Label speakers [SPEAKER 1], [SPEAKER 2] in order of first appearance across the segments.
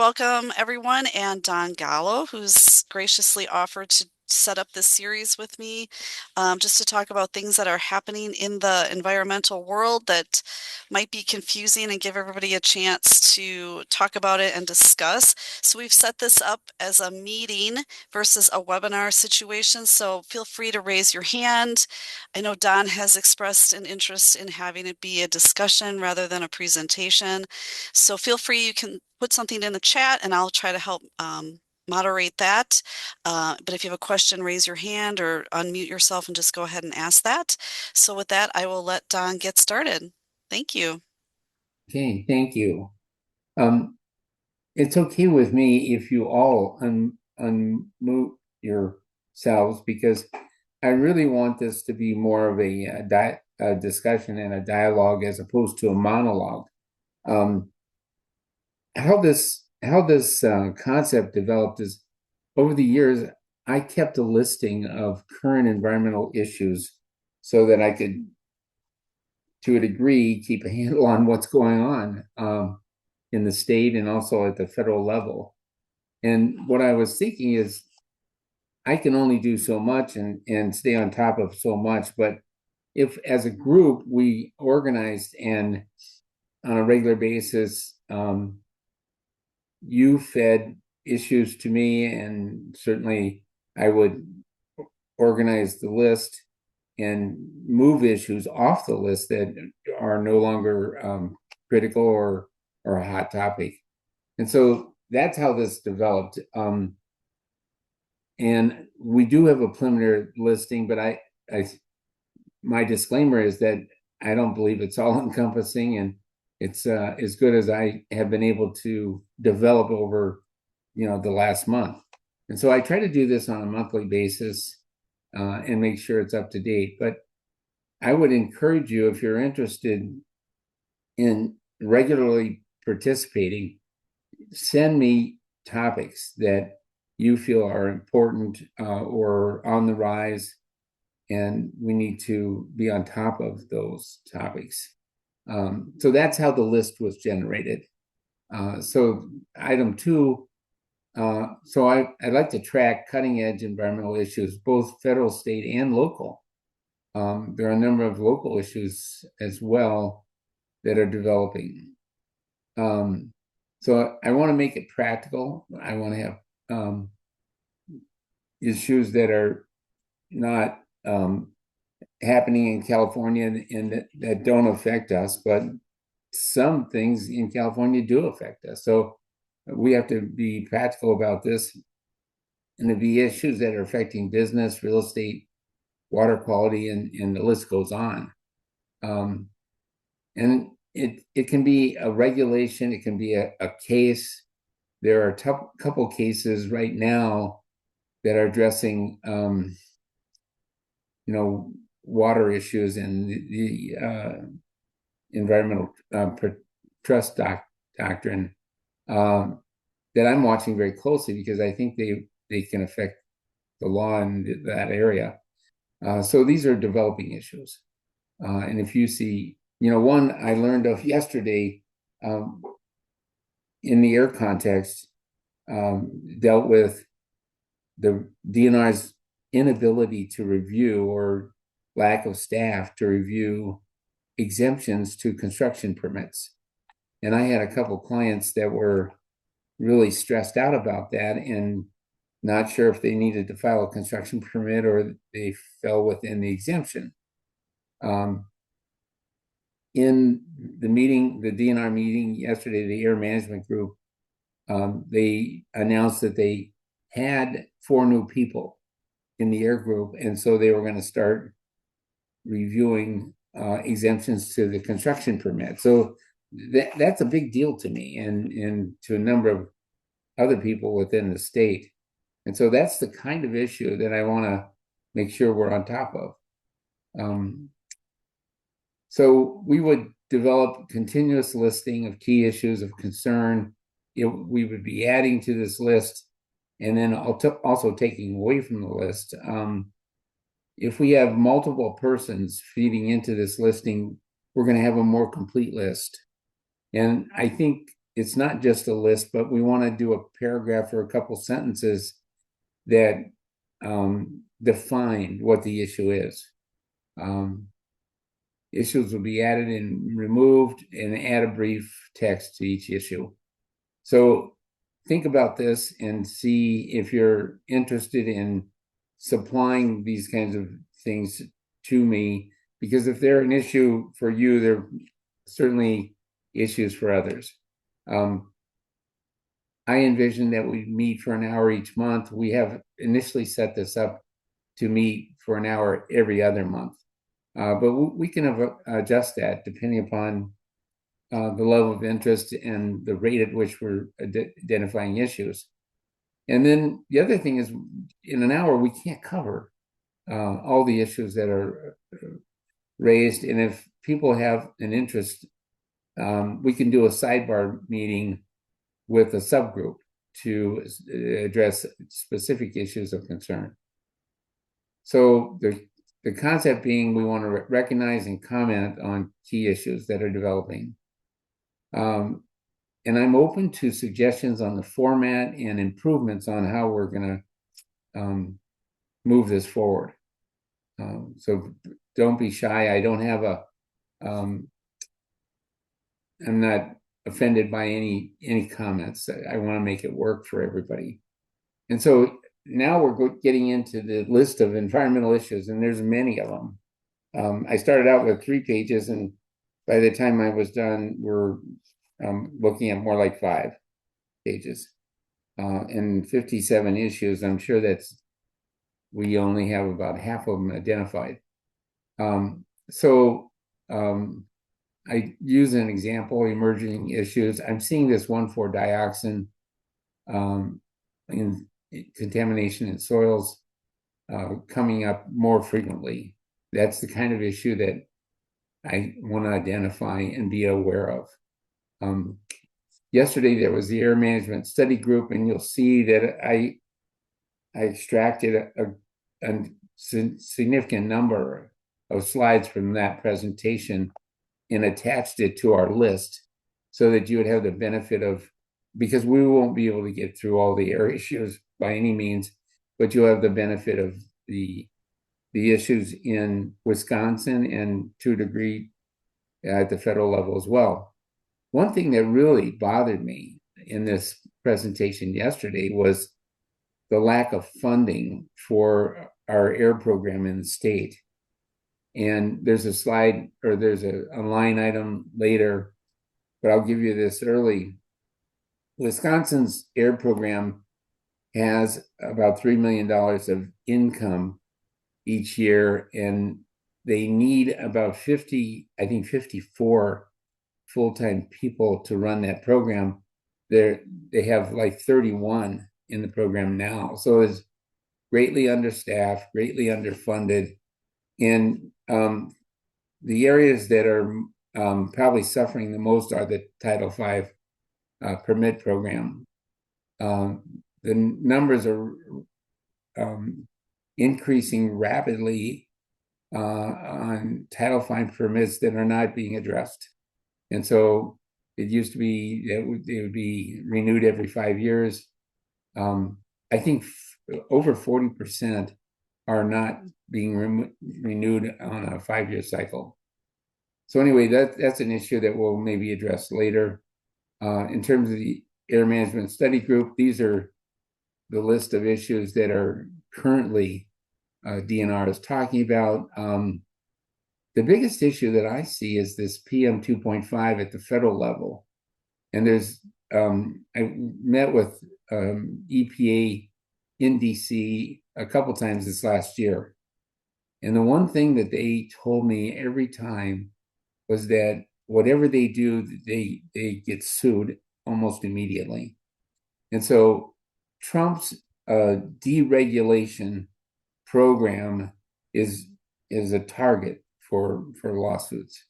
[SPEAKER 1] Welcome, everyone, and Don Gallo, who's graciously offered to set up this series with me, just to talk about things that are happening in the environmental world that might be confusing and give everybody a chance to talk about it and discuss. So we've set this up as a meeting versus a webinar situation, so feel free to raise your hand. I know Don has expressed an interest in having it be a discussion rather than a presentation. So feel free, you can put something in the chat and I'll try to help moderate that. But if you have a question, raise your hand or unmute yourself and just go ahead and ask that. So with that, I will let Don get started. Thank you.
[SPEAKER 2] Okay, thank you. Um, it's okay with me if you all unmute yourselves because I really want this to be more of a discussion and a dialogue as opposed to a monologue. Um, how this concept developed is over the years, I kept a listing of current environmental issues so that I could, to a degree, keep a handle on what's going on in the state and also at the federal level. And what I was thinking is I can only do so much and stay on top of so much. But if as a group we organized and on a regular basis, you fed issues to me, and certainly I would organize the list and move issues off the list that are no longer critical or a hot topic. And so that's how this developed. And we do have a preliminary listing, but my disclaimer is that I don't believe it's all encompassing, and it's as good as I have been able to develop over, the last month. And so I try to do this on a monthly basis and make sure it's up to date. But I would encourage you, if you're interested in regularly participating, send me topics that you feel are important or on the rise, and we need to be on top of those topics. So that's how the list was generated. So item two, I'd like to track cutting edge environmental issues, both federal, state, and local. There are a number of local issues as well that are developing. So I want to make it practical. I want to have issues that are not happening in California and that don't affect us, but some things in California do affect us. So we have to be practical about this. And there'll be issues that are affecting business, real estate, water quality, and the list goes on. And it can be a regulation, it can be a case. There are a couple cases right now that are addressing water issues and the environmental trust doctrine that I'm watching very closely because I think they can affect the law in that area. So these are developing issues. And if you see, one I learned of yesterday in the air context dealt with the DNR's inability to review or lack of staff to review exemptions to construction permits. And I had a couple clients that were really stressed out about that and not sure if they needed to file a construction permit or they fell within the exemption. In the meeting, the DNR meeting yesterday, the air management group, they announced that they had 4 new people in the air group, and so they were going to start reviewing exemptions to the construction permit. So that's a big deal to me and to a number of other people within the state. And so that's the kind of issue that I want to make sure we're on top of. So we would develop continuous listing of key issues of concern. We would be adding to this list and then also taking away from the list. If we have multiple persons feeding into this listing, we're going to have a more complete list. And I think it's not just a list, but we want to do a paragraph or a couple sentences that define what the issue is. Issues will be added and removed, and add a brief text to each issue. So think about this and see if you're interested in supplying these kinds of things to me, because if they're an issue for you, they're certainly issues for others. I envision that we meet for an hour each month. We have initially set this up to meet for an hour every other month. But we can adjust that depending upon the level of interest and the rate at which we're identifying issues. And then the other thing is, in an hour, we can't cover all the issues that are raised. And if people have an interest, we can do a sidebar meeting with a subgroup to address specific issues of concern. So the concept being, we want to recognize and comment on key issues that are developing. And I'm open to suggestions on the format and improvements on how we're going to move this forward. So don't be shy. I don't have I'm not offended by any comments. I want to make it work for everybody. And so now we're getting into the list of environmental issues, and there's many of them. I started out with 3 pages, and by the time I was done, we're looking at more like 5 pages. And 57 issues. I'm sure we only have about half of them identified. So I use an example, emerging issues. I'm seeing this 1,4-dioxin in contamination in soils coming up more frequently. That's the kind of issue that I want to identify and be aware of. Yesterday, there was the air management study group, and you'll see that I extracted a significant number of slides from that presentation and attached it to our list so that you would have the benefit of, because we won't be able to get through all the air issues by any means, but you'll have the benefit of the issues in Wisconsin and to a degree at the federal level as well. One thing that really bothered me in this presentation yesterday was the lack of funding for our air program in the state. And there's a slide, or there's a line item later, but I'll give you this early. Wisconsin's air program has about $3 million of income each year, and they need about 54 full-time people to run that program. They have like 31 in the program now. So it's greatly understaffed, greatly underfunded. And the areas that are probably suffering the most are the Title V permit program. The numbers are increasing rapidly on Title V permits that are not being addressed. And so it used to be that they would be renewed every 5 years. I think over 40% are not being renewed on a 5-year cycle. So anyway, that's an issue that we'll maybe address later. In terms of the air management study group, these are the list of issues that are currently DNR is talking about. The biggest issue that I see is this PM 2.5 at the federal level. And I met with EPA in DC a couple times this last year. And the one thing that they told me every time was that whatever they do, they get sued almost immediately. And so Trump's deregulation program is a target for lawsuits.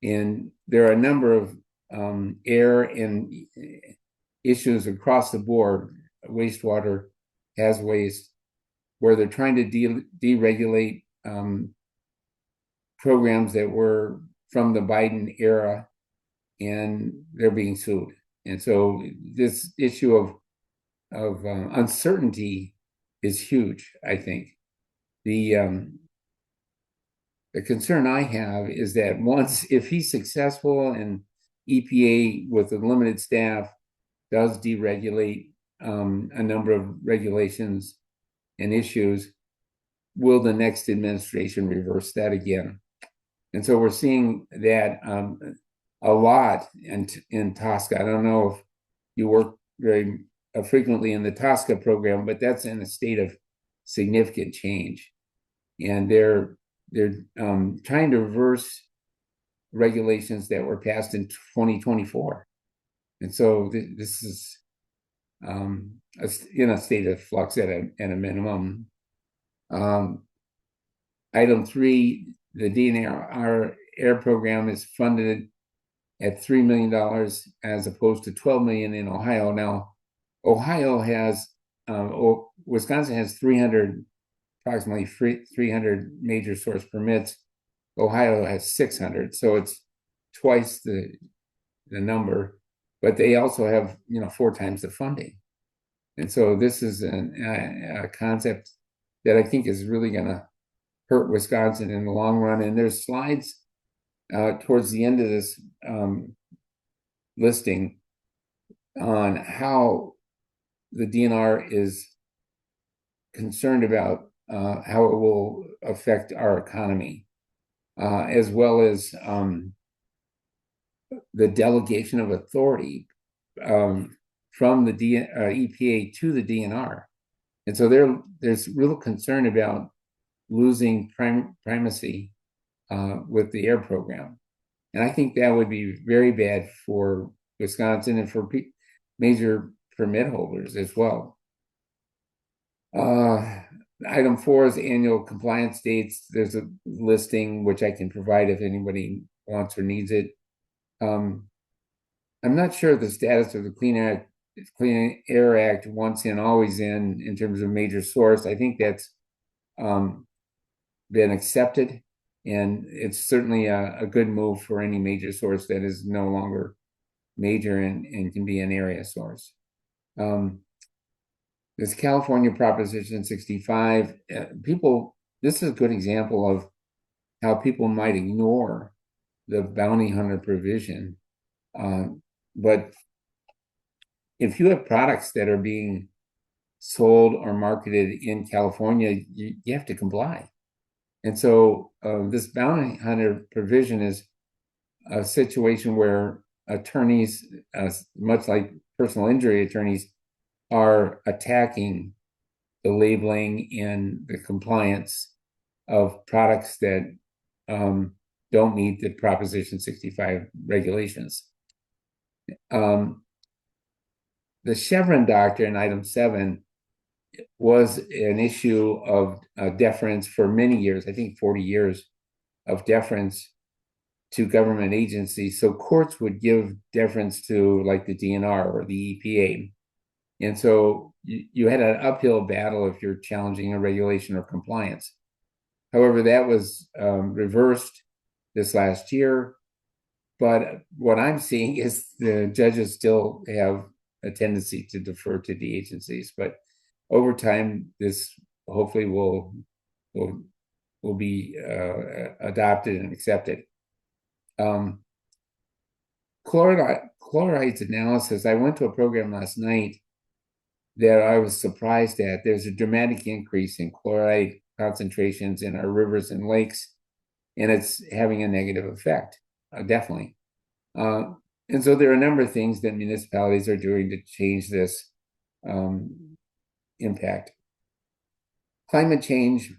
[SPEAKER 2] And there are a number of air and issues across the board, wastewater, haz waste, where they're trying to deregulate programs that were from the Biden era, and they're being sued. And so this issue of uncertainty is huge, I think. The the concern I have is that once, if he's successful and EPA with a limited staff does deregulate a number of regulations and issues, will the next administration reverse that again? And so we're seeing that a lot in TSCA. I don't know if you work very frequently in the TSCA program, but that's in a state of significant change. And they're trying to reverse regulations that were passed in 2024. And so this is in a state of flux at a minimum. Item 3, the DNR air program is funded at $3 million as opposed to $12 million in Ohio. Now, Ohio has, Wisconsin has approximately 300 major source permits. Ohio has 600, so it's twice the number, but they also have 4 times the funding. And so this is a concept that I think is really going to hurt Wisconsin in the long run. And there's slides towards the end of this listing on how the DNR is concerned about how it will affect our economy, as well as the delegation of authority from the EPA to the DNR. And so there's real concern about losing primacy with the air program. And I think that would be very bad for Wisconsin and for major permit holders as well. Item 4 is annual compliance dates. There's a listing which I can provide if anybody wants or needs it. I'm not sure the status of the Clean Air Act once in, always in terms of major source. I think that's been accepted, and it's certainly a good move for any major source that is no longer major and can be an area source. This California Proposition 65, this is a good example of how people might ignore the bounty hunter provision. But if you have products that are being sold or marketed in California, you have to comply. And so this bounty hunter provision is a situation where attorneys, much like personal injury attorneys, are attacking the labeling and the compliance of products that don't meet the Proposition 65 regulations. The Chevron doctrine, item 7, was an issue of deference for many years, I think 40 years of deference to government agencies. So courts would give deference to like the DNR or the EPA. And so you had an uphill battle if you're challenging a regulation or compliance. However, that was reversed this last year. But what I'm seeing is the judges still have a tendency to defer to the agencies. But over time, this hopefully will be adopted and accepted. Chlorides analysis. I went to a program last night that I was surprised at. There's a dramatic increase in chloride concentrations in our rivers and lakes, and it's having a negative effect, definitely. And so there are a number of things that municipalities are doing to change this impact. Climate change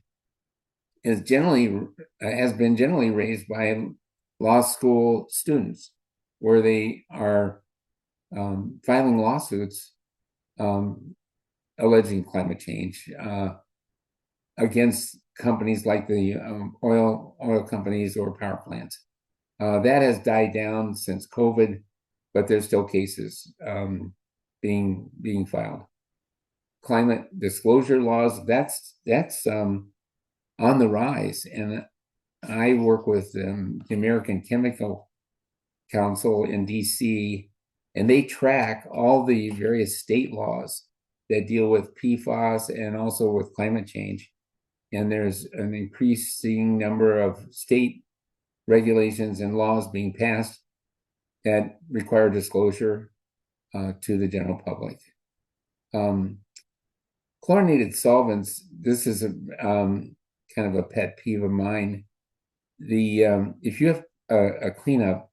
[SPEAKER 2] has been generally raised by law school students, where they are filing lawsuits alleging climate change against companies like the oil companies or power plants. That has died down since COVID, but there's still cases being filed. Climate disclosure laws, that's on the rise. And I work with the American Chemical Council in DC, and they track all the various state laws that deal with PFAS and also with climate change. And there's an increasing number of state regulations and laws being passed that require disclosure to the general public. Chlorinated solvents, this is a kind of a pet peeve of mine. If you have a cleanup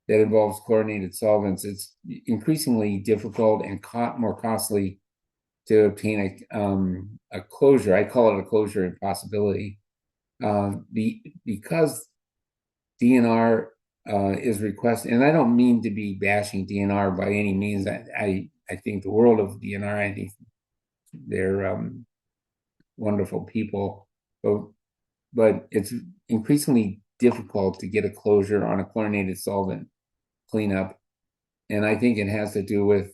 [SPEAKER 2] that involves chlorinated solvents, it's increasingly difficult and more costly to obtain a closure. I call it a closure impossibility. Because DNR is requested, and I don't mean to be bashing DNR by any means. I think the world of DNR. I think they're wonderful people, but it's increasingly difficult to get a closure on a chlorinated solvent cleanup, and I think it has to do with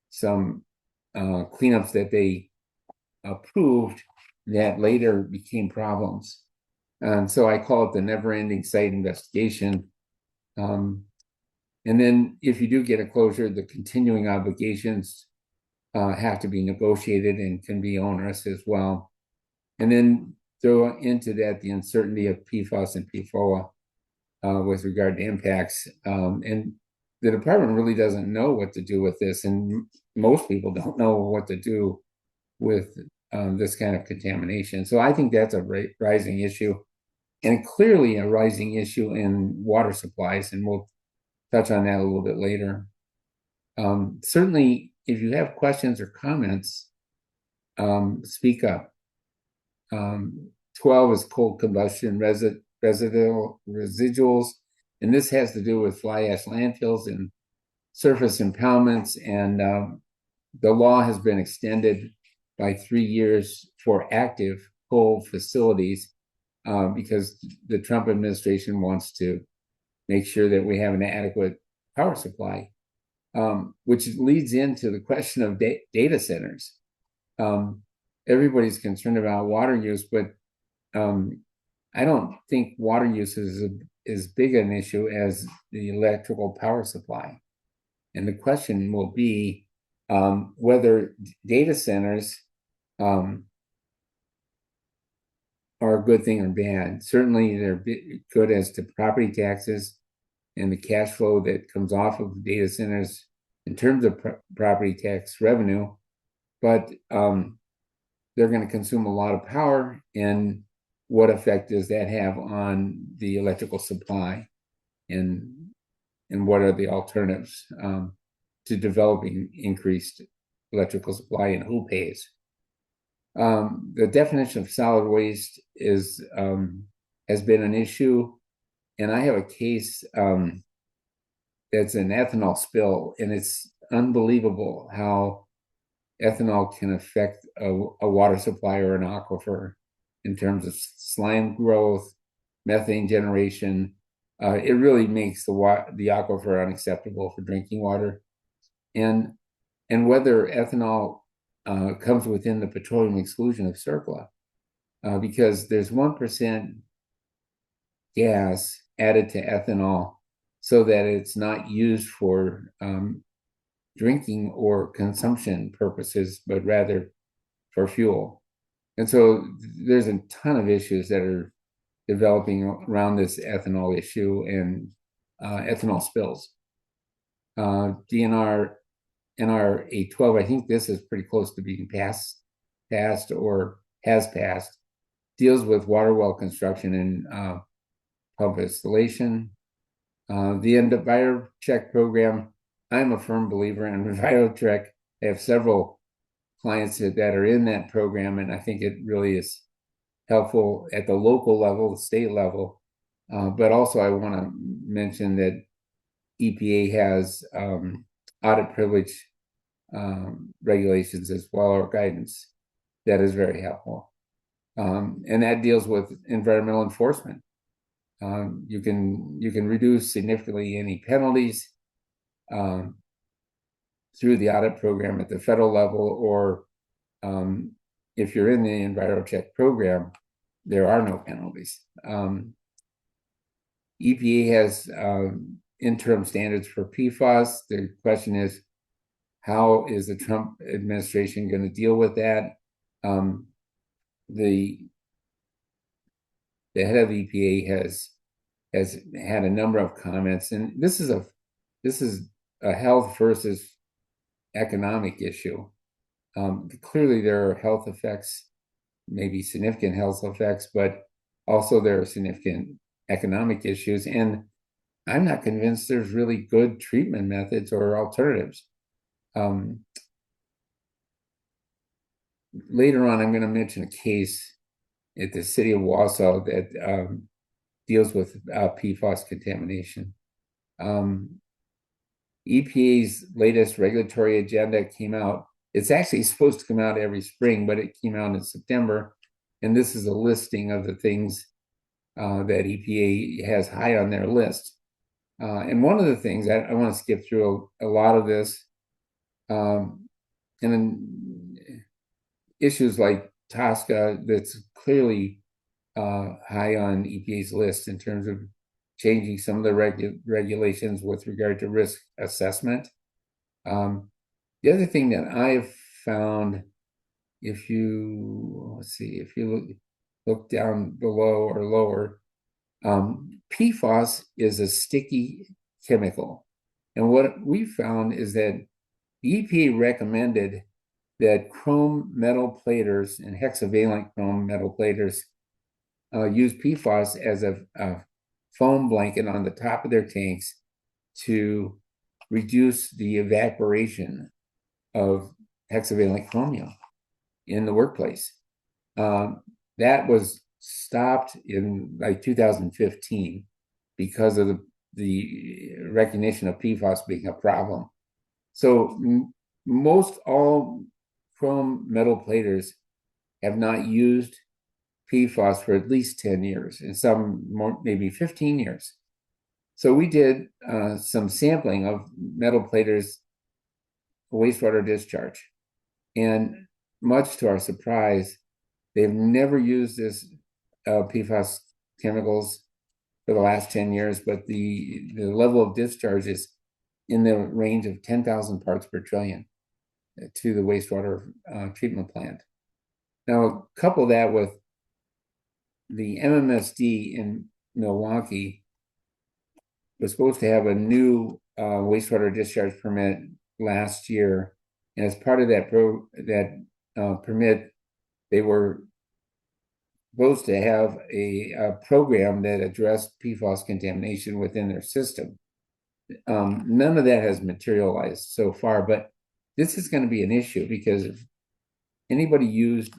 [SPEAKER 2] some cleanups that they approved that later became problems. And so I call it the never-ending site investigation. And then if you do get a closure, the continuing obligations have to be negotiated and can be onerous as well. And then throw into that the uncertainty of PFAS and PFOA with regard to impacts. And the department really doesn't know what to do with this, and most people don't know what to do with this kind of contamination. So I think that's a rising issue, and clearly a rising issue in water supplies, and we'll touch on that a little bit later. Certainly, if you have questions or comments, speak up. 12 is coal combustion residuals, and this has to do with fly ash landfills and surface impoundments, and the law has been extended by 3 years for active coal facilities because the Trump administration wants to make sure that we have an adequate power supply, which leads into the question of data centers. Everybody's concerned about water use, but I don't think water use is as big an issue as the electrical power supply. And the question will be whether data centers are a good thing or bad. Certainly, they're good as to property taxes and the cash flow that comes off of data centers in terms of property tax revenue, but they're going to consume a lot of power, and what effect does that have on the electrical supply, and what are the alternatives to developing increased electrical supply, and who pays? The definition of solid waste has been an issue, and I have a case that's an ethanol spill, and it's unbelievable how ethanol can affect a water supply or an aquifer in terms of slime growth, methane generation. It really makes the aquifer unacceptable for drinking water, and whether ethanol comes within the petroleum exclusion of CERCLA, because there's 1% gas added to ethanol so that it's not used for drinking or consumption purposes, but rather for fuel. And so there's a ton of issues that are developing around this ethanol issue and ethanol spills. DNR NR 812, I think this is pretty close to being passed or has passed, deals with water well construction and pump installation. The EnviroCheck program, I'm a firm believer in EnviroCheck. I have several clients that are in that program, and I think it really is helpful at the local level, the state level. But also I want to mention that EPA has audit privilege regulations as well, or guidance that is very helpful. And that deals with environmental enforcement. You can reduce significantly any penalties through the audit program at the federal level, or if you're in the EnviroCheck program, there are no penalties. EPA has interim standards for PFAS. The question is, how is the Trump administration going to deal with that? Um, the head of EPA has had a number of comments, and this is a health versus economic issue. Clearly, there are health effects, maybe significant health effects, but also there are significant economic issues. And I'm not convinced there's really good treatment methods or alternatives. Later on, I'm going to mention a case at the city of Wausau that deals with PFAS contamination. EPA's latest regulatory agenda came out. It's actually supposed to come out every spring, but it came out in September. And this is a listing of the things that EPA has high on their list. And one of the things, I want to skip through a lot of this, and then issues like TSCA, that's clearly high on EPA's list in terms of changing some of the regulations with regard to risk assessment. The other thing that I've found, if you look down below or lower, PFAS is a sticky chemical. And what we found is that the EPA recommended that chrome metal platers and hexavalent chrome metal platers use PFAS as a foam blanket on the top of their tanks to reduce the evaporation of hexavalent chromium in the workplace. That was stopped in like 2015 because of the recognition of PFAS being a problem. So most all chrome metal platers have not used PFAS for at least 10 years, and some more, maybe 15 years. So we did some sampling of metal platers wastewater discharge. And much to our surprise, they've never used this PFAS chemicals for the last 10 years, but the level of discharge is in the range of 10,000 parts per trillion to the wastewater treatment plant. Now, couple that with the MMSD in Milwaukee was supposed to have a new wastewater discharge permit last year. And as part of that permit, they were supposed to have a program that addressed PFAS contamination within their system. None of that has materialized so far, but this is going to be an issue because if anybody used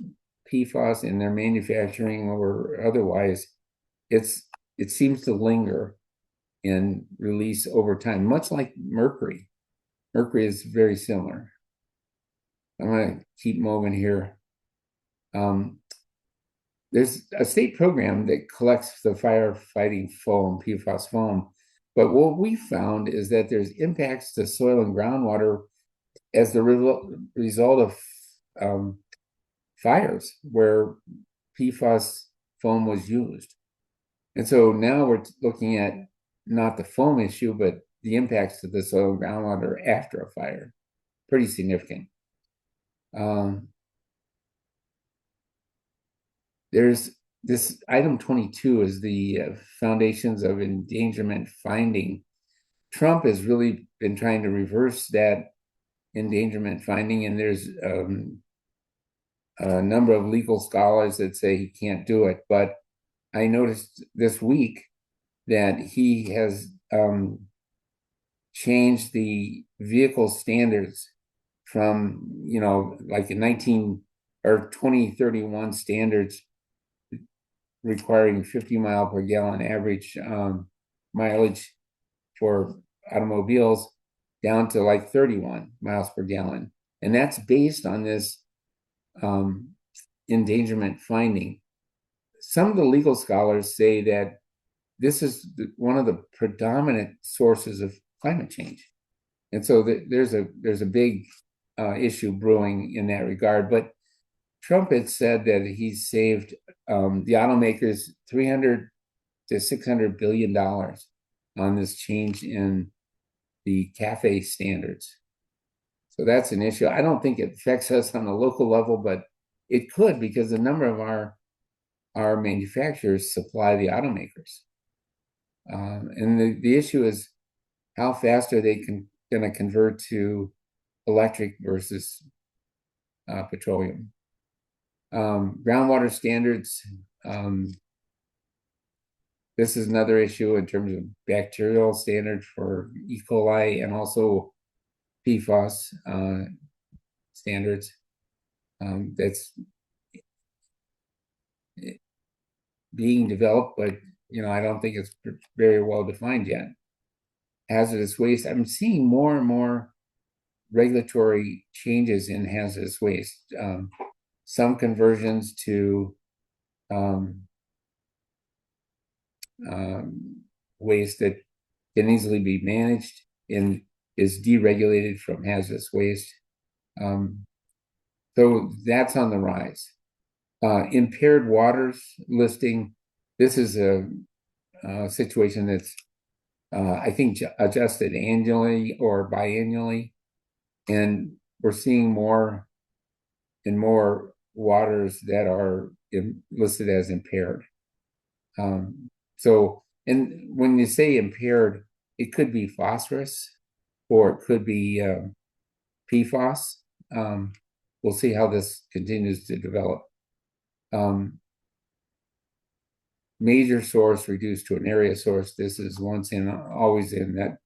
[SPEAKER 2] PFAS in their manufacturing or otherwise, it seems to linger and release over time, much like mercury. Mercury is very similar. I'm going to keep moving here. There's a state program that collects the firefighting foam, PFAS foam. But what we found is that there's impacts to soil and groundwater as the result of fires where PFAS foam was used. And so now we're looking at not the foam issue, but the impacts to the soil and groundwater after a fire. Pretty significant. There's this item 22 is the foundations of endangerment finding. Trump has really been trying to reverse that endangerment finding, and there's a number of legal scholars that say he can't do it. But I noticed this week that he has changed the vehicle standards from, like in 2031 standards requiring 50 mile per gallon average mileage for automobiles down to like 31 miles per gallon. And that's based on this endangerment finding. Some of the legal scholars say that this is one of the predominant sources of climate change. And so there's a big issue brewing in that regard. But Trump had said that he saved the automakers $300 to $600 billion on this change in the CAFE standards. So that's an issue. I don't think it affects us on a local level, but it could, because a number of our manufacturers supply the automakers. And the issue is, how fast are they going to convert to electric versus petroleum? Groundwater standards. This is another issue in terms of bacterial standards for E. coli and also PFAS standards. That's being developed, but I don't think it's very well defined yet. Hazardous waste. I'm seeing more and more regulatory changes in hazardous waste. Some conversions to waste that can easily be managed and is deregulated from hazardous waste. So that's on the rise. Impaired waters listing. This is a situation that's, I think, adjusted annually or biannually. And we're seeing more and more waters that are listed as impaired. So, and when you say impaired, it could be phosphorus or it could be PFAS. We'll see how this continues to develop. Major source reduced to an area source. This is once in, always in. That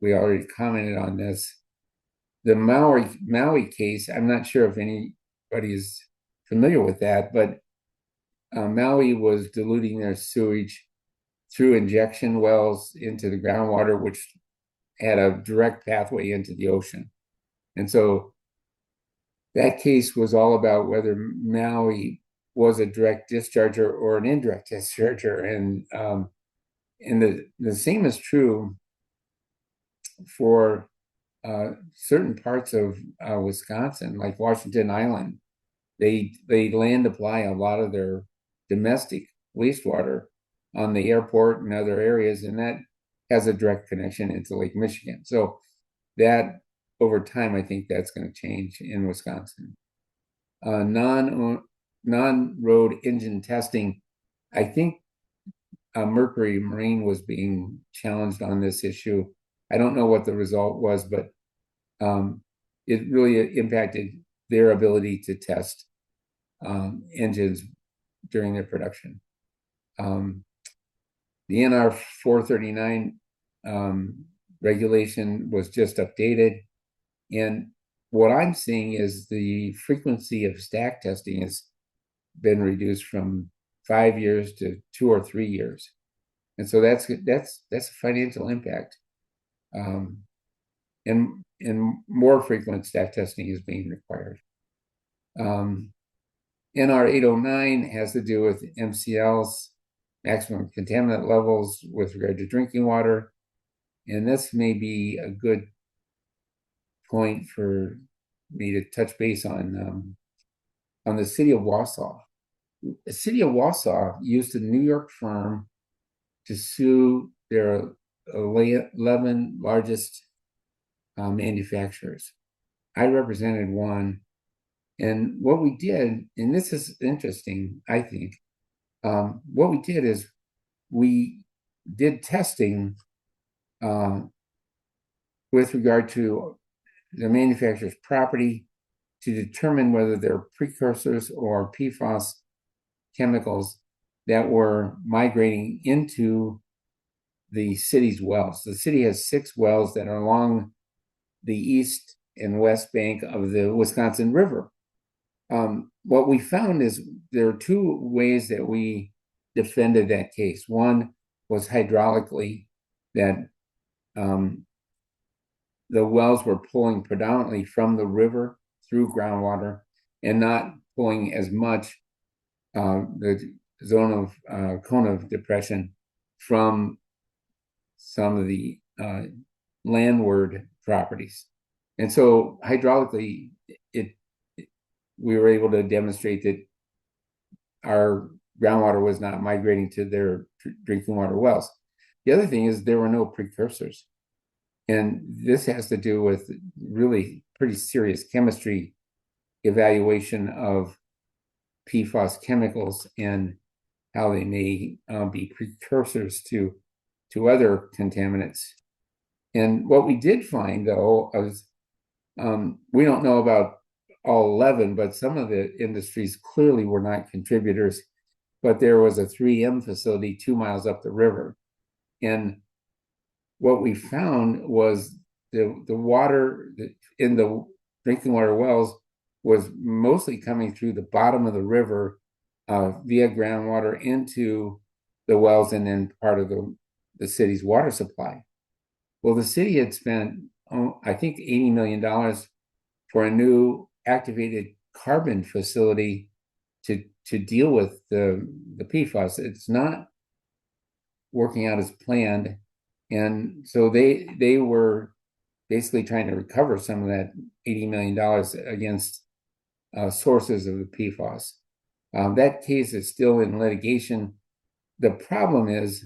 [SPEAKER 2] we already commented on this. The Maui case, I'm not sure if anybody is familiar with that, but Maui was diluting their sewage through injection wells into the groundwater, which had a direct pathway into the ocean. And so that case was all about whether Maui was a direct discharger or an indirect discharger. And the same is true for certain parts of Wisconsin, like Washington Island. They land apply a lot of their domestic wastewater on the airport and other areas, and that has a direct connection into Lake Michigan. So that over time, I think that's going to change in Wisconsin. Non-road engine testing. I think Mercury Marine was being challenged on this issue. I don't know what the result was, but it really impacted their ability to test engines during their production. The NR 439 regulation was just updated. And what I'm seeing is the frequency of stack testing has been reduced from 5 years to 2 or 3 years. And so that's a financial impact. And more frequent stack testing is being required. NR 809 has to do with MCLs, maximum contaminant levels with regard to drinking water. And this may be a good point for me to touch base on the city of Wausau. The city of Wausau used a New York firm to sue their 11 largest manufacturers. I represented one. And what we did, and this is interesting, I think, what we did is we did testing with regard to the manufacturer's property to determine whether they're precursors or PFAS chemicals that were migrating into the city's wells. The city has 6 wells that are along the east and west bank of the Wisconsin River. What we found is there are 2 ways that we defended that case. One was hydraulically, that the wells were pulling predominantly from the river through groundwater and not pulling as much the zone of cone of depression from some of the landward properties. And so hydraulically, we were able to demonstrate that our groundwater was not migrating to their drinking water wells. The other thing is there were no precursors. And this has to do with really pretty serious chemistry evaluation of PFAS chemicals and how they may be precursors to other contaminants. And what we did find, though, was we don't know about all 11, but some of the industries clearly were not contributors. But there was a 3M facility 2 miles up the river. And what we found was the water in the drinking water wells was mostly coming through the bottom of the river via groundwater into the wells and then part of the city's water supply. Well, the city had spent, I think, $80 million for a new activated carbon facility to deal with the PFAS. It's not working out as planned. And so they were basically trying to recover some of that $80 million against sources of the PFAS. That case is still in litigation. The problem is,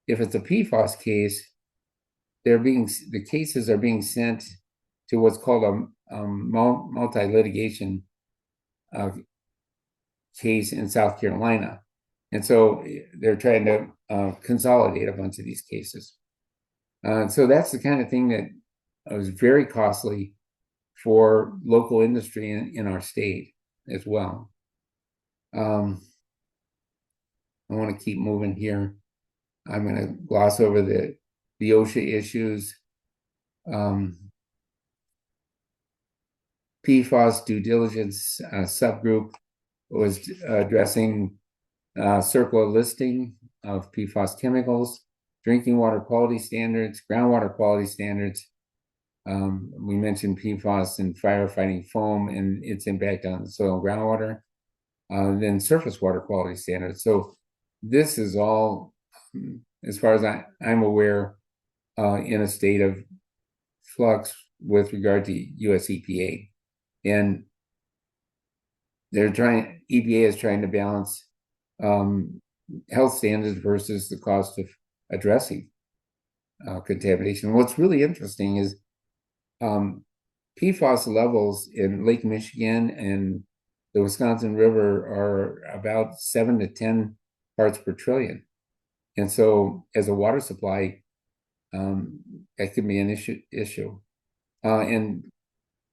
[SPEAKER 2] if it's a PFAS case, the cases are being sent to what's called a multi-litigation case in South Carolina. And so they're trying to consolidate a bunch of these cases. So that's the kind of thing that was very costly for local industry in our state as well. I want to keep moving here. I'm going to gloss over the OSHA issues. PFAS due diligence subgroup was addressing CERCLA listing of PFAS chemicals, drinking water quality standards, groundwater quality standards. We mentioned PFAS and firefighting foam and its impact on soil and groundwater, then surface water quality standards. So this is all, as far as I'm aware, in a state of flux with regard to US EPA. And EPA is trying to balance health standards versus the cost of addressing contamination. What's really interesting is PFAS levels in Lake Michigan and the Wisconsin River are about 7 to 10 parts per trillion. And so as a water supply, that can be an issue. And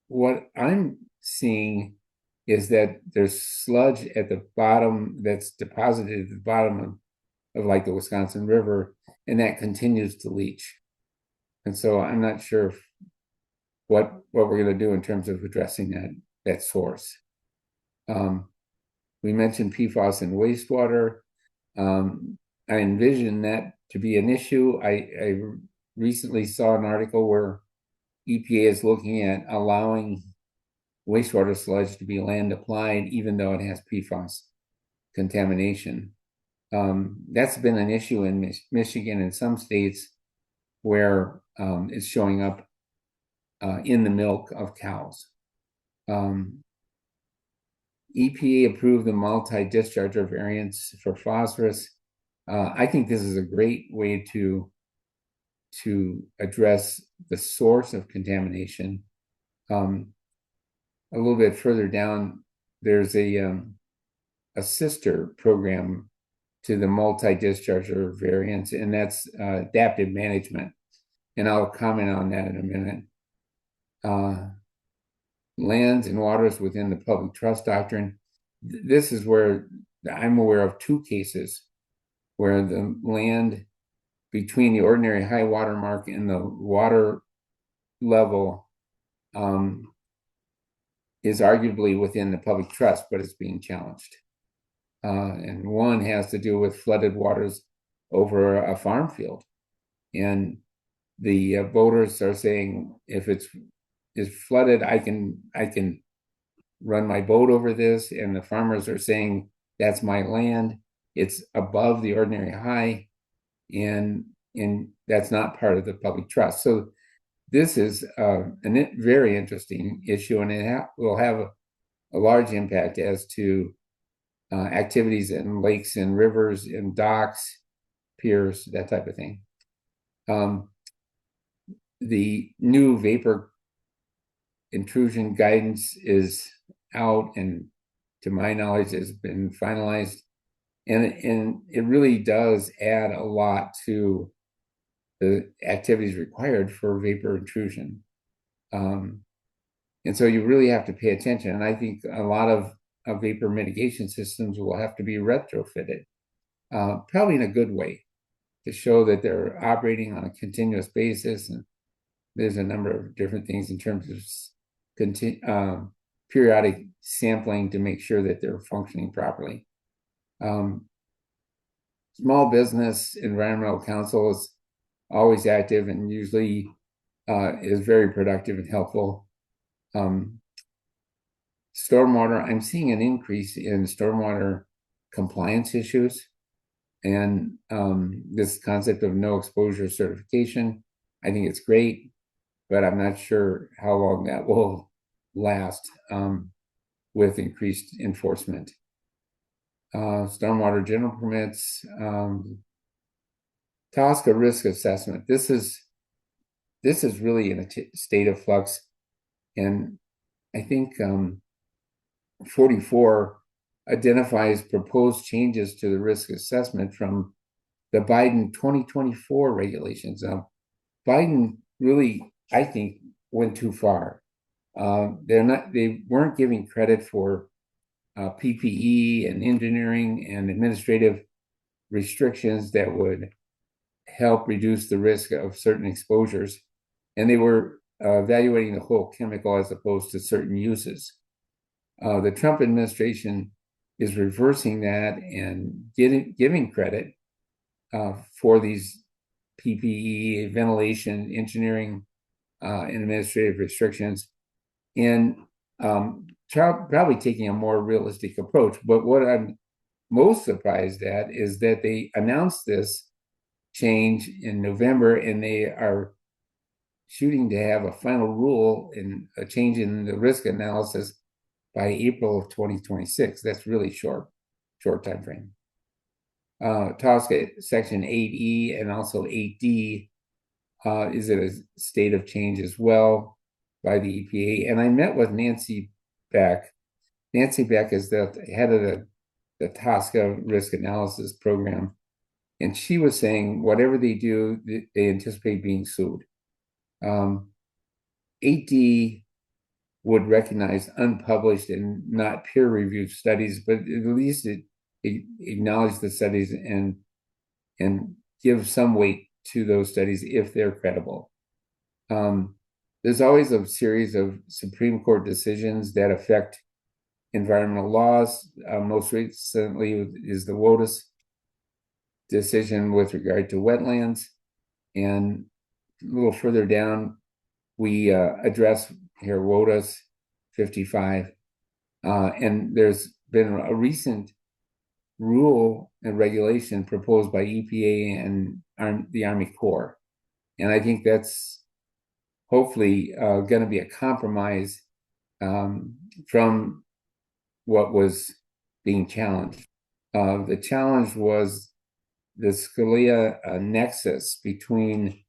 [SPEAKER 2] what I'm seeing is that there's sludge at the bottom that's deposited at the bottom of like the Wisconsin River, and that continues to leach. And so I'm not sure what we're going to do in terms of addressing that source. We mentioned PFAS in wastewater. I envision that to be an issue. I recently saw an article where EPA is looking at allowing wastewater sludge to be land applied, even though it has PFAS contamination. That's been an issue in Michigan and some states where it's showing up in the milk of cows. EPA approved the multi-discharger variants for phosphorus. I think this is a great way to address the source of contamination. A little bit further down, there's a sister program to the multi-discharger variants, and that's adaptive management. And I'll comment on that in a minute. Lands and waters within the public trust doctrine. This is where I'm aware of two cases where the land between the ordinary high water mark and the water level is arguably within the public trust, but it's being challenged. And one has to do with flooded waters over a farm field. And the voters are saying, if it's flooded, I can run my boat over this. And the farmers are saying, that's my land. It's above the ordinary high. And that's not part of the public trust. So this is a very interesting issue, and it will have a large impact as to activities in lakes and rivers and docks, piers, that type of thing. Um, the new vapor intrusion guidance is out, and to my knowledge, has been finalized, and it really does add a lot to the activities required for vapor intrusion. Um, and so you really have to pay attention. And I think a lot of vapor mitigation systems will have to be retrofitted, probably in a good way, to show that they're operating on a continuous basis. And there's a number of different things in terms of periodic sampling to make sure that they're functioning properly. Um, Small Business Environmental Council is always active and usually is very productive and helpful. Um, Stormwater, I'm seeing an increase in stormwater compliance issues, and this concept of no exposure certification. I think it's great, but I'm not sure how long that will last with increased enforcement. Stormwater general permits, TSCA risk assessment. This is really in a state of flux, and I think 44 identifies proposed changes to the risk assessment from the Biden 2024 regulations. Biden really, I think, went too far. They weren't giving credit for PPE and engineering and administrative restrictions that would help reduce the risk of certain exposures. And they were evaluating the whole chemical as opposed to certain uses. The Trump administration is reversing that and giving credit for these PPE, ventilation, engineering, and administrative restrictions, and probably taking a more realistic approach. But what I'm most surprised at is that they announced this change in November, and they are shooting to have a final rule in a change in the risk analysis by April of 2026. That's really short time frame. TSCA Section 8E and also 8D is in a state of change as well by the EPA. And I met with Nancy Beck. Nancy Beck is the head of the TSCA risk analysis program. And she was saying whatever they do, they anticipate being sued. 8D would recognize unpublished and not peer-reviewed studies, but at least it acknowledge the studies and give some weight to those studies if they're credible. There's always a series of Supreme Court decisions that affect environmental laws. Most recently is the WOTUS decision with regard to wetlands. And a little further down, we address here WOTUS 55. And there's been a recent rule and regulation proposed by EPA and the Army Corps. And I think that's hopefully going to be a compromise from what was being challenged. The challenge was the Scalia nexus between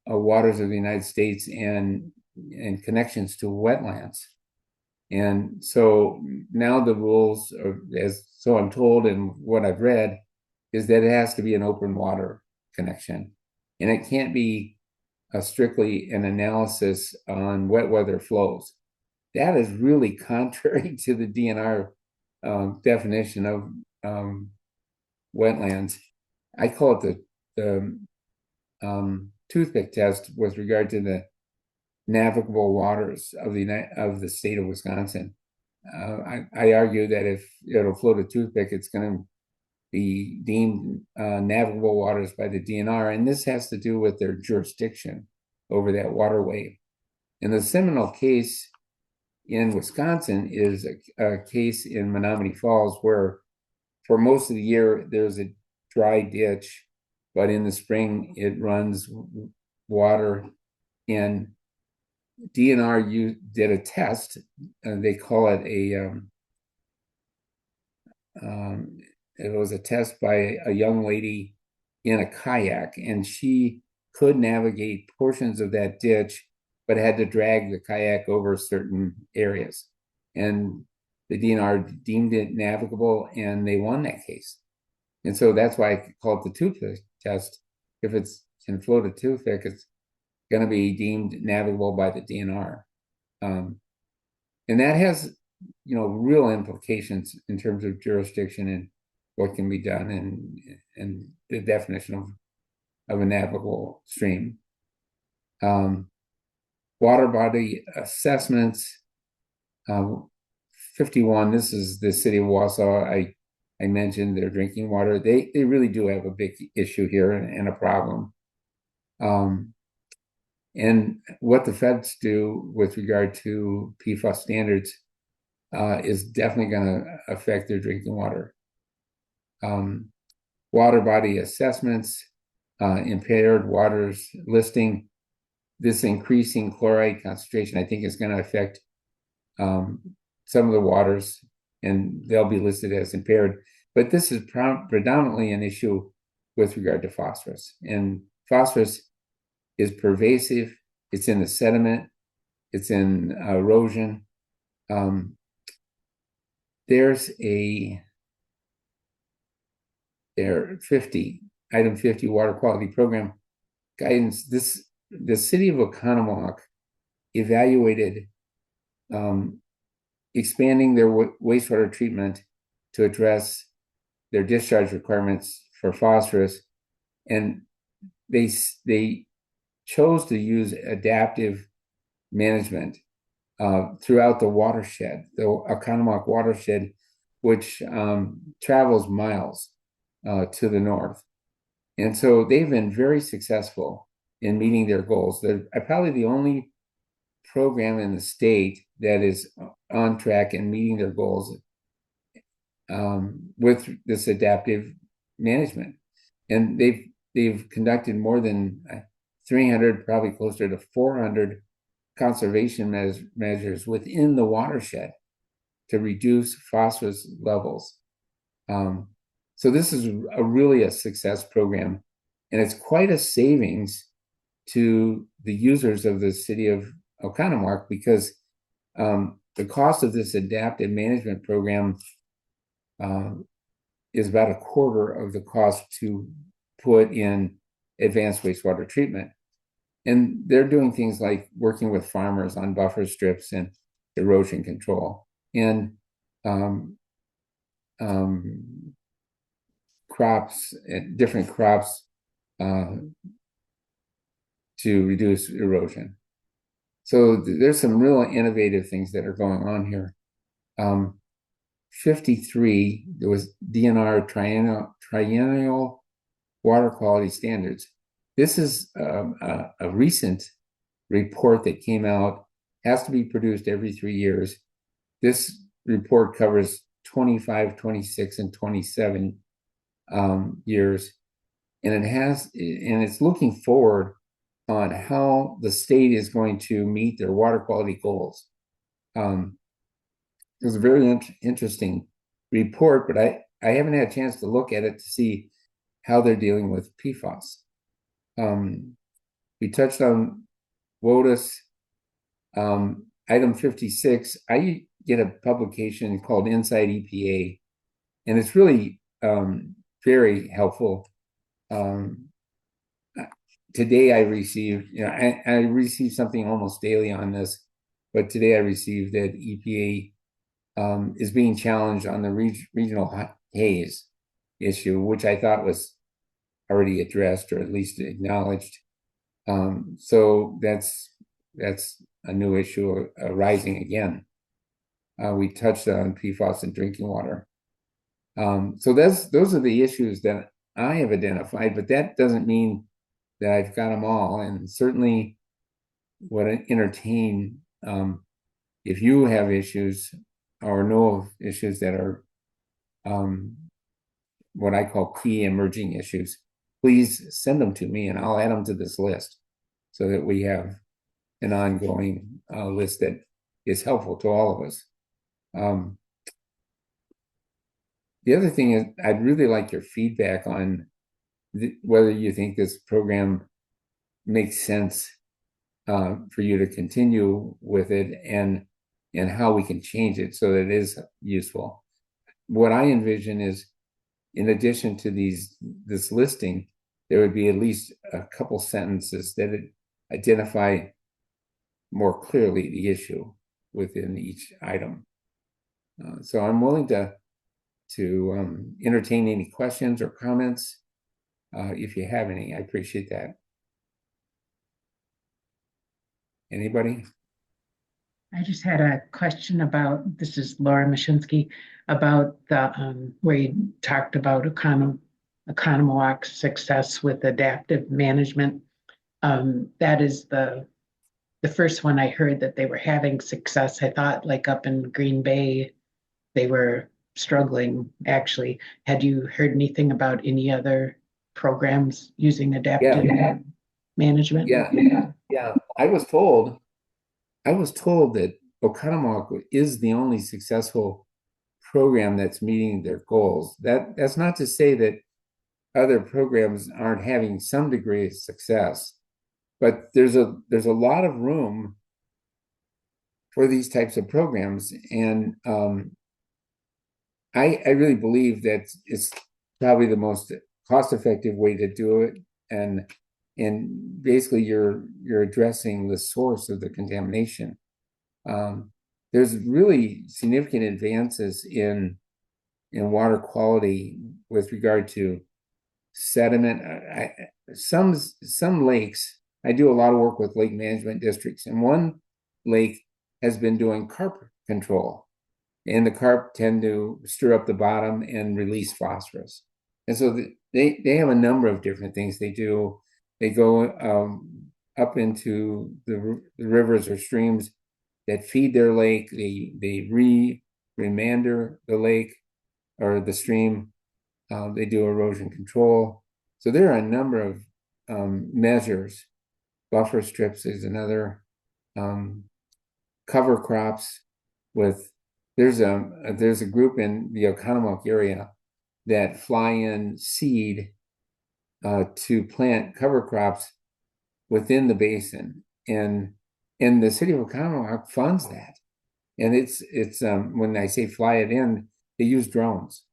[SPEAKER 2] waters of the United States and connections to wetlands. And so now the rules, as so I'm told and what I've read, is that it has to be an open water connection. And it can't be strictly an analysis on wet weather flows. That is really contrary to the DNR definition of wetlands. I call it the toothpick test with regard to the navigable waters of the state of Wisconsin. I argue that if it'll float a toothpick, it's going to be deemed navigable waters by the DNR, and this has to do with their jurisdiction over that waterway. And the seminal case in Wisconsin is a case in Menominee Falls where for most of the year there's a dry ditch, but in the spring it runs water. And DNR did a test, and they call it it was a test by a young lady in a kayak, and she could navigate portions of that ditch, but had to drag the kayak over certain areas. And the DNR deemed it navigable, and they won that case. And so that's why I call it the toothpick test. If it's can float a toothpick, it's going to be deemed navigable by the DNR. And that has, real implications in terms of jurisdiction and what can be done and the definition of a navigable stream. Water body assessments, 51, this is the city of Wausau. I mentioned their drinking water. They really do have a big issue here and a problem. And what the feds do with regard to PFAS standards is definitely going to affect their drinking water. Water body assessments, impaired waters listing. This increasing chloride concentration, I think, is going to affect some of the waters, and they'll be listed as impaired. But this is predominantly an issue with regard to phosphorus. And phosphorus is pervasive. It's in the sediment. It's in erosion. There's item 50 water quality program guidance. The city of Oconomowoc evaluated expanding their wastewater treatment to address their discharge requirements for phosphorus, and they chose to use adaptive management throughout the watershed, the Oconomowoc watershed, which travels miles to the north. And so they've been very successful in meeting their goals. They're probably the only program in the state that is on track and meeting their goals with this adaptive management. And they've conducted more than 300, probably closer to 400 conservation measures within the watershed to reduce phosphorus levels. So this is really a success program, and it's quite a savings to the users of the city of Oconomowoc because the cost of this adaptive management program is about a quarter of the cost to put in advanced wastewater treatment. And they're doing things like working with farmers on buffer strips and erosion control and different crops to reduce erosion. So there's some real innovative things that are going on here. 53, there was DNR triennial water quality standards. This is a recent report that came out, has to be produced every 3 years. This report covers 25, 26, and 27 years. And it's looking forward on how the state is going to meet their water quality goals. It was a very interesting report, but I haven't had a chance to look at it to see how they're dealing with PFAS. We touched on WOTUS. Item 56, I get a publication called Inside EPA, and it's really very helpful. Today I received, I received something almost daily on this, but today I received that EPA is being challenged on the regional haze issue, which I thought was already addressed or at least acknowledged. So that's a new issue arising again. We touched on PFAS in drinking water. So those are the issues that I have identified, but that doesn't mean that I've got them all, and certainly would entertain if you have issues or know of issues that are what I call key emerging issues, please send them to me and I'll add them to this list so that we have an ongoing list that is helpful to all of us. The other thing is I'd really like your feedback on whether you think this program makes sense for you to continue with it, and how we can change it so that it is useful. What I envision is, in addition to this listing, there would be at least a couple sentences that identify more clearly the issue within each item. So I'm willing to entertain any questions or comments if you have any. I appreciate that. Anybody?
[SPEAKER 3] I just had a question about, this is Laura Mashinsky, about the where you talked about Economowalk's success with adaptive management. That is the first one I heard that they were having success. I thought like up in Green Bay, they were struggling actually. Had you heard anything about any other programs using adaptive management?
[SPEAKER 2] Yeah. I was told that Oconomowoc is the only successful program that's meeting their goals. That's not to say that other programs aren't having some degree of success, but there's a lot of room for these types of programs, and I really believe that it's probably the most cost-effective way to do it, and basically you're addressing the source of the contamination. There's really significant advances in water quality with regard to sediment. Some lakes, I do a lot of work with lake management districts, and one lake has been doing carp control, and the carp tend to stir up the bottom and release phosphorus. And so they have a number of different things they do. They go up into the rivers or streams that feed their lake. They remander the lake or the stream. They do erosion control. So there are a number of measures. Buffer strips is another. Cover crops with there's a group in the Oconomowoc area that fly in seed to plant cover crops within the basin, and the city of Oconomowoc funds that. And it's when I say fly it in, they use drones.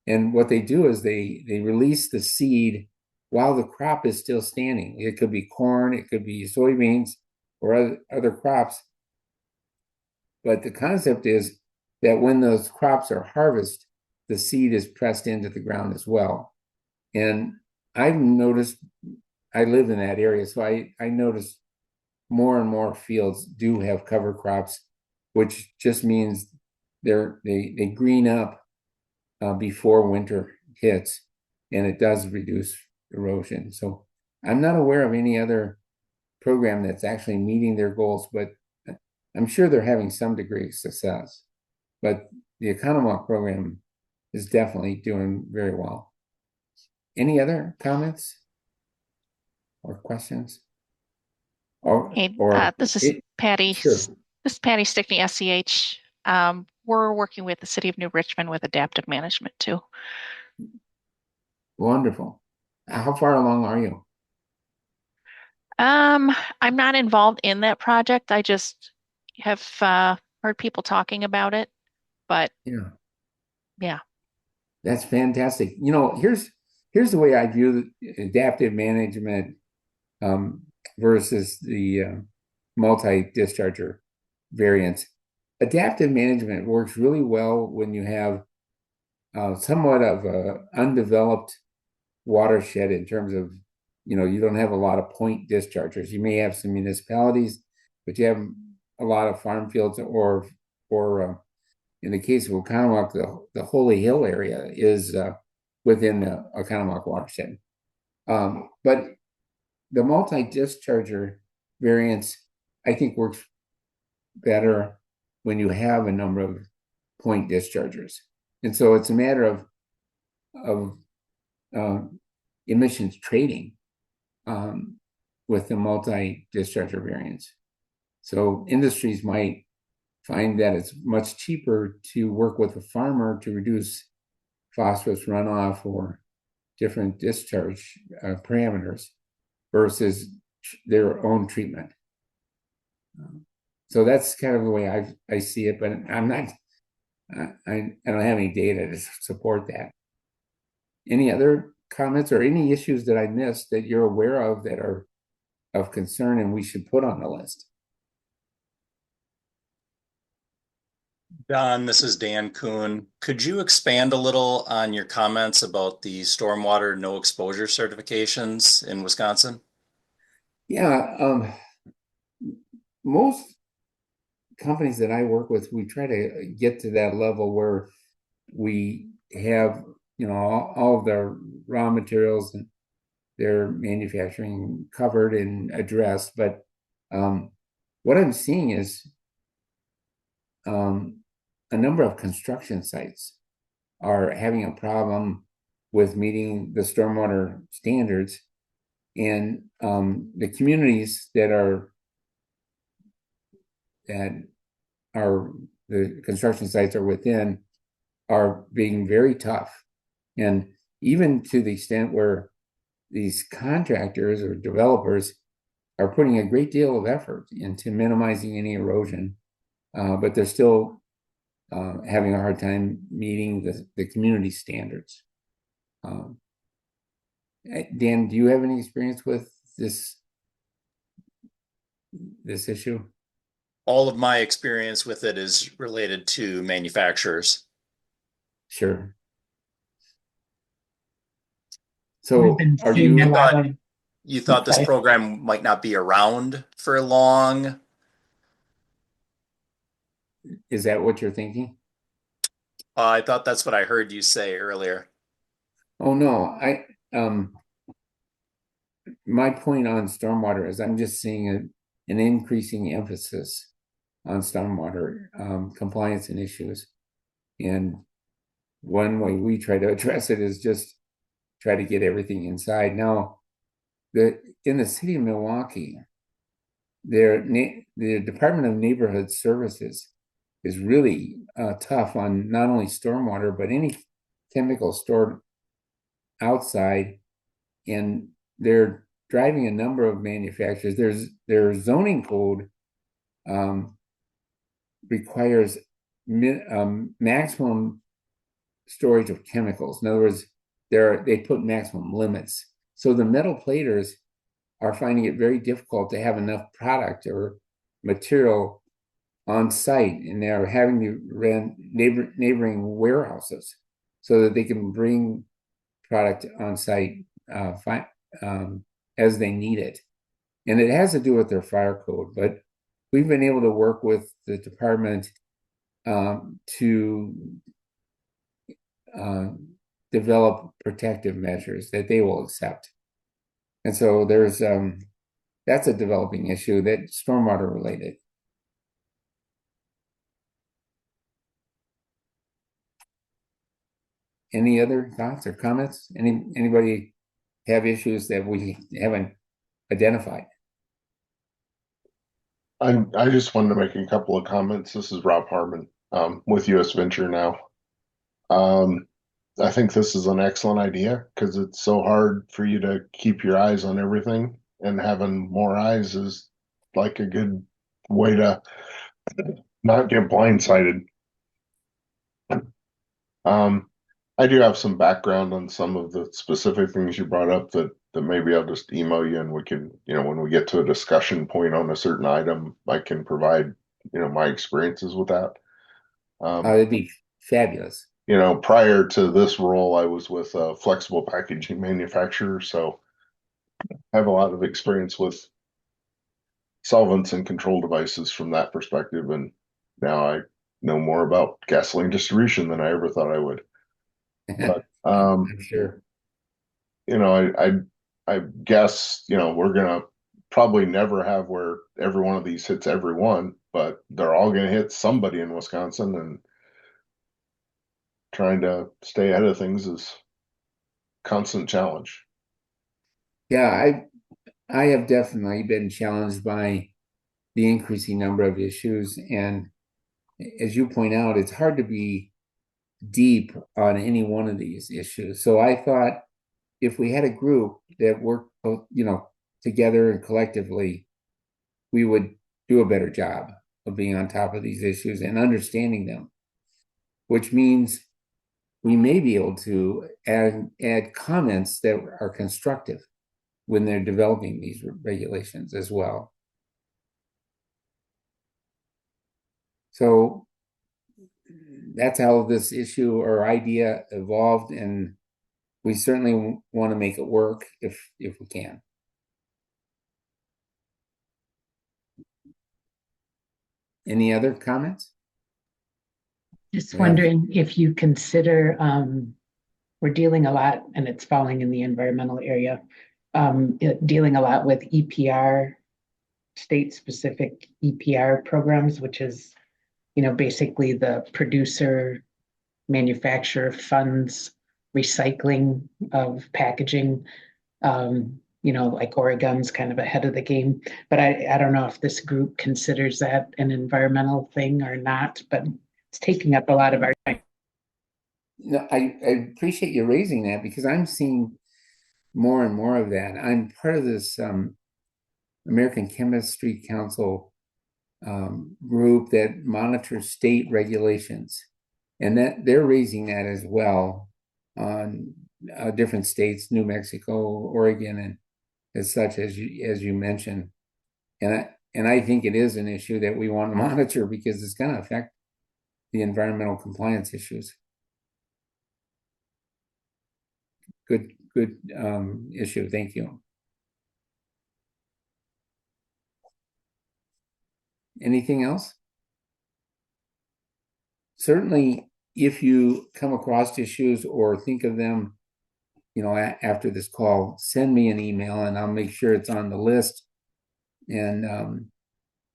[SPEAKER 2] And what they do is they release the seed while the crop is still standing. It could be corn, it could be soybeans, or other crops. But the concept is that when those crops are harvested, the seed is pressed into the ground as well. And I've noticed, I live in that area, so I noticed more and more fields do have cover crops, which just means they green up before winter hits, and it does reduce erosion. So I'm not aware of any other program that's actually meeting their goals, but I'm sure they're having some degree of success. But the Economowoc program is definitely doing very well. Any other comments or questions?
[SPEAKER 4] Hey, this is Patty.
[SPEAKER 2] Sure.
[SPEAKER 4] This is Patty Stickney, SCH. We're working with the City of New Richmond with adaptive management too.
[SPEAKER 2] Wonderful. How far along are you?
[SPEAKER 4] I'm not involved in that project. I just have heard people talking about it, but yeah.
[SPEAKER 2] That's fantastic. Here's the way I view the adaptive management versus the multi-discharger variants. Adaptive management works really well when you have somewhat of an undeveloped watershed in terms of, you don't have a lot of point dischargers. You may have some municipalities, but you have a lot of farm fields, or in the case of Oconomowoc, the Holy Hill area is within the Oconomowoc watershed. But the multi-discharger variants, I think, works better when you have a number of point dischargers. And so it's a matter of emissions trading with the multi-discharger variants. So industries might find that it's much cheaper to work with a farmer to reduce phosphorus runoff or different discharge parameters versus their own treatment. So that's kind of the way I see it, but I'm not, I don't have any data to support that. Any other comments or any issues that I missed that you're aware of that are of concern and we should put on the list?
[SPEAKER 5] Don, this is Dan Kuhn. Could you expand a little on your comments about the stormwater no exposure certifications in Wisconsin?
[SPEAKER 2] Yeah, most companies that I work with, we try to get to that level where we have, all of their raw materials and their manufacturing covered and addressed. But what I'm seeing is a number of construction sites are having a problem with meeting the stormwater standards, and the communities that are the construction sites are within are being very tough, and even to the extent where these contractors or developers are putting a great deal of effort into minimizing any erosion, but they're still having a hard time meeting the community standards. Dan, do you have any experience with this issue?
[SPEAKER 5] All of my experience with it is related to manufacturers.
[SPEAKER 2] Sure. So are you
[SPEAKER 5] you thought this program might not be around for long?
[SPEAKER 2] Is that what you're thinking?
[SPEAKER 5] I thought that's what I heard you say earlier.
[SPEAKER 2] Oh no, my point on stormwater is I'm just seeing an increasing emphasis on stormwater compliance and issues. And one way we try to address it is just try to get everything inside. Now, in the city of Milwaukee, the Department of Neighborhood Services is really tough on not only stormwater, but any chemical stored outside. And they're driving a number of manufacturers. Their zoning code requires maximum storage of chemicals. In other words, they put maximum limits. So the metal platers are finding it very difficult to have enough product or material on site, and they're having to rent neighboring warehouses so that they can bring product on site as they need it. And it has to do with their fire code, but we've been able to work with the department to develop protective measures that they will accept. And so that's a developing issue that's stormwater related. Any other thoughts or comments? Anybody have issues that we haven't identified?
[SPEAKER 6] I just wanted to make a couple of comments. This is Rob Harmon with US Venture now. I think this is an excellent idea because it's so hard for you to keep your eyes on everything, and having more eyes is like a good way to not get blindsided. I do have some background on some of the specific things you brought up that maybe I'll just email you, and we can, when we get to a discussion point on a certain item, I can provide, my experiences with that.
[SPEAKER 2] That'd be fabulous.
[SPEAKER 6] Prior to this role, I was with a flexible packaging manufacturer, so I have a lot of experience with solvents and control devices from that perspective, and now I know more about gasoline distribution than I ever thought I would. But
[SPEAKER 2] I'm sure.
[SPEAKER 6] I guess, we're gonna probably never have where every one of these hits everyone, but they're all gonna hit somebody in Wisconsin, and trying to stay ahead of things is constant challenge.
[SPEAKER 2] Yeah, I have definitely been challenged by the increasing number of issues, and as you point out, it's hard to be deep on any one of these issues. So I thought if we had a group that worked, together and collectively, we would do a better job of being on top of these issues and understanding them, which means we may be able to add comments that are constructive when they're developing these regulations as well. So that's how this issue or idea evolved, and we certainly want to make it work if we can. Any other comments?
[SPEAKER 3] Just
[SPEAKER 2] Yeah.
[SPEAKER 3] wondering if you consider, we're dealing a lot, and it's falling in the environmental area, dealing a lot with EPR, state-specific EPR programs, which is, basically the producer, manufacturer funds recycling of packaging. Like Oregon's kind of ahead of the game, but I don't know if this group considers that an environmental thing or not, but it's taking up a lot of our time.
[SPEAKER 2] No, I appreciate you raising that because I'm seeing more and more of that. I'm part of this American Chemistry Council group that monitors state regulations, and that they're raising that as well on different states, New Mexico, Oregon, and as such as you mentioned. And I think it is an issue that we want to monitor because it's going to affect the environmental compliance issues. Good issue. Thank you. Anything else? Certainly, if you come across issues or think of them, after this call, send me an email and I'll make sure it's on the list. And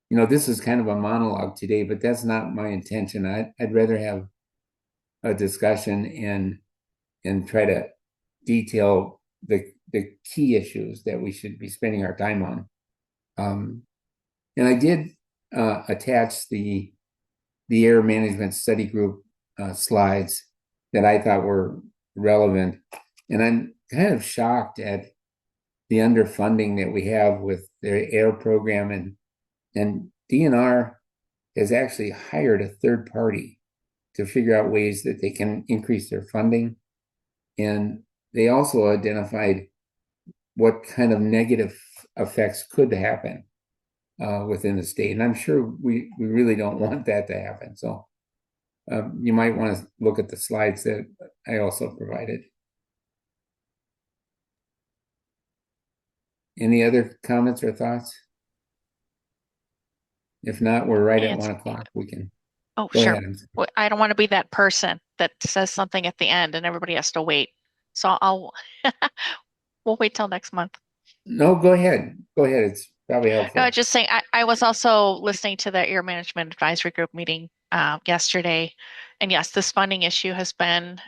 [SPEAKER 2] this is kind of a monologue today, but that's not my intention. I'd rather have a discussion and try to detail the key issues that we should be spending our time on. And I did attach the air management study group slides that I thought were relevant. And I'm kind of shocked at the underfunding that we have with their air program, and DNR has actually hired a third party to figure out ways that they can increase their funding. And they also identified what kind of negative effects could happen within the state. And I'm sure we really don't want that to happen. So you might want to look at the slides that I also provided. Any other comments or thoughts? If not, we're right at 1 o'clock. We can.
[SPEAKER 4] Oh,
[SPEAKER 2] go
[SPEAKER 4] sure.
[SPEAKER 2] ahead.
[SPEAKER 4] Well, I don't want to be that person that says something at the end and everybody has to wait. So we'll wait till next month.
[SPEAKER 2] No, go ahead. Go ahead. It's probably helpful.
[SPEAKER 4] No, just saying, I was also listening to the Air Management Advisory Group meeting yesterday. And yes, this funding issue has been,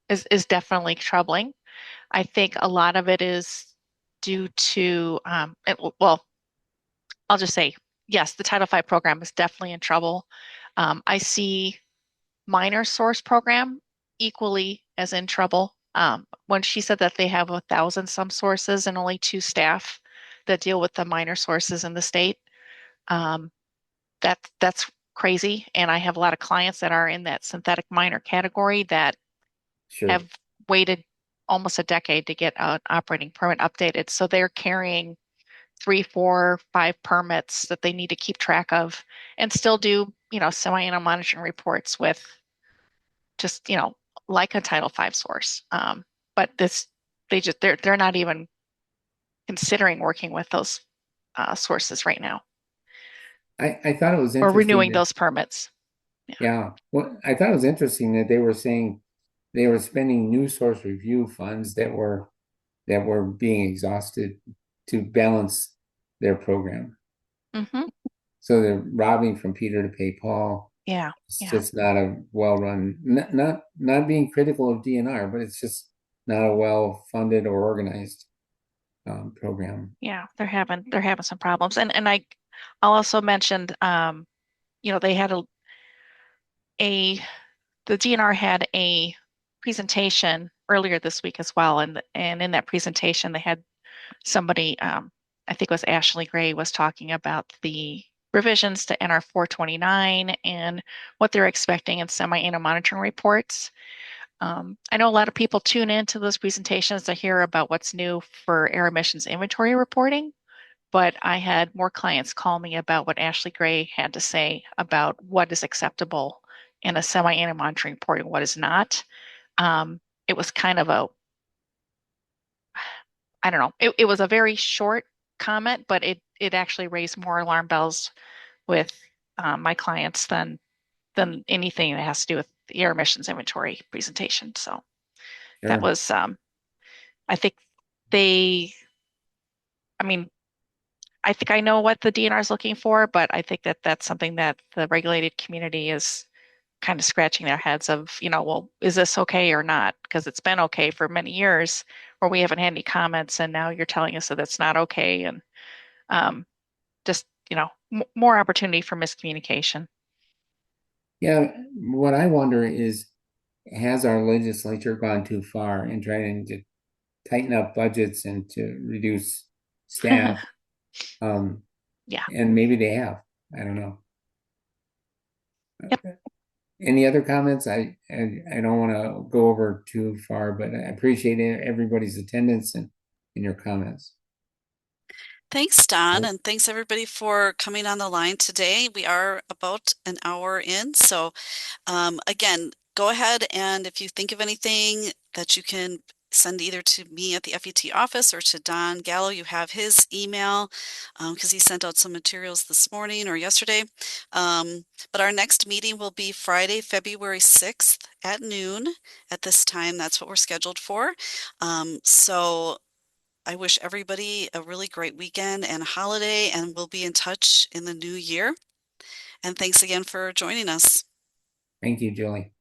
[SPEAKER 4] is definitely troubling. I think a lot of it is due to, well, I'll just say, yes, the Title V program is definitely in trouble. I see minor source program equally as in trouble. When she said that they have 1,000 some sources and only 2 staff that deal with the minor sources in the state, that's crazy. And I have a lot of clients that are in that synthetic minor category that
[SPEAKER 2] Sure.
[SPEAKER 4] have waited almost a decade to get an operating permit updated. So they're carrying 3, 4, 5 permits that they need to keep track of and still do, semi-annual monitoring reports with just, like a Title V source. But they're not even considering working with those sources right now
[SPEAKER 2] I thought it was interesting.
[SPEAKER 4] or renewing those permits.
[SPEAKER 2] Yeah. Well, I thought it was interesting that they were saying they were spending new source review funds that were being exhausted to balance their program.
[SPEAKER 4] Mm-hmm.
[SPEAKER 2] So they're robbing from Peter to pay Paul.
[SPEAKER 4] Yeah.
[SPEAKER 2] It's
[SPEAKER 4] Yeah.
[SPEAKER 2] just not a well-run, not being critical of DNR, but it's just not a well-funded or organized program.
[SPEAKER 4] Yeah, they're having some problems. And I'll also mentioned they had the DNR had a presentation earlier this week as well. And in that presentation they had somebody, I think it was Ashley Gray, was talking about the revisions to NR 429 and what they're expecting in semi-annual monitoring reports. I know a lot of people tune into those presentations to hear about what's new for air emissions inventory reporting, but I had more clients call me about what Ashley Gray had to say about what is acceptable in a semi-annual monitoring report and what is not. It was kind of a, I don't know, it was a very short comment, but it actually raised more alarm bells with my clients than anything that has to do with the air emissions inventory presentation. So that
[SPEAKER 2] Sure.
[SPEAKER 4] was, I think they, I mean, I think I know what the DNR is looking for, but I think that that's something that the regulated community is kind of scratching their heads of, well, is this okay or not? Because it's been okay for many years where we haven't had any comments, and now you're telling us that it's not okay, and just, more opportunity for miscommunication.
[SPEAKER 2] Yeah, what I wonder is, has our legislature gone too far in trying to tighten up budgets and to reduce staff? Um,
[SPEAKER 4] Yeah.
[SPEAKER 2] and maybe they have. I don't know.
[SPEAKER 4] Yep.
[SPEAKER 2] Any other comments? I don't want to go over too far, but I appreciate everybody's attendance and your comments.
[SPEAKER 1] Thanks, Don, and thanks everybody for coming on the line today. We are about an hour in, so again, go ahead and if you think of anything that you can send either to me at the FET office or to Don Gallo, you have his email because he sent out some materials this morning or yesterday. But our next meeting will be Friday, February 6th at noon. At this time, that's what we're scheduled for. So I wish everybody a really great weekend and holiday, and we'll be in touch in the new year. And thanks again for joining us.
[SPEAKER 2] Thank you, Julie.